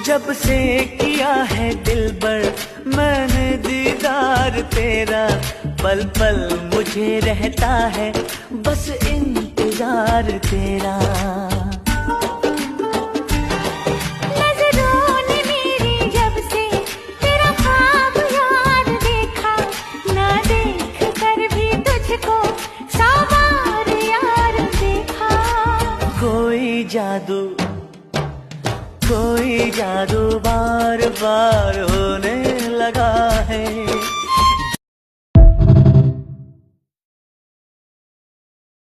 जब से किया है दिलबर मैंने दीदार तेरा, पल पल मुझे रहता है बस इंतजार तेरा। नजरों ने मेरी जब से तेरा ख्वाब यार देखा, ना देख कर भी तुझको 100 बार यार देखा। कोई जादू बार बार होने लगा है।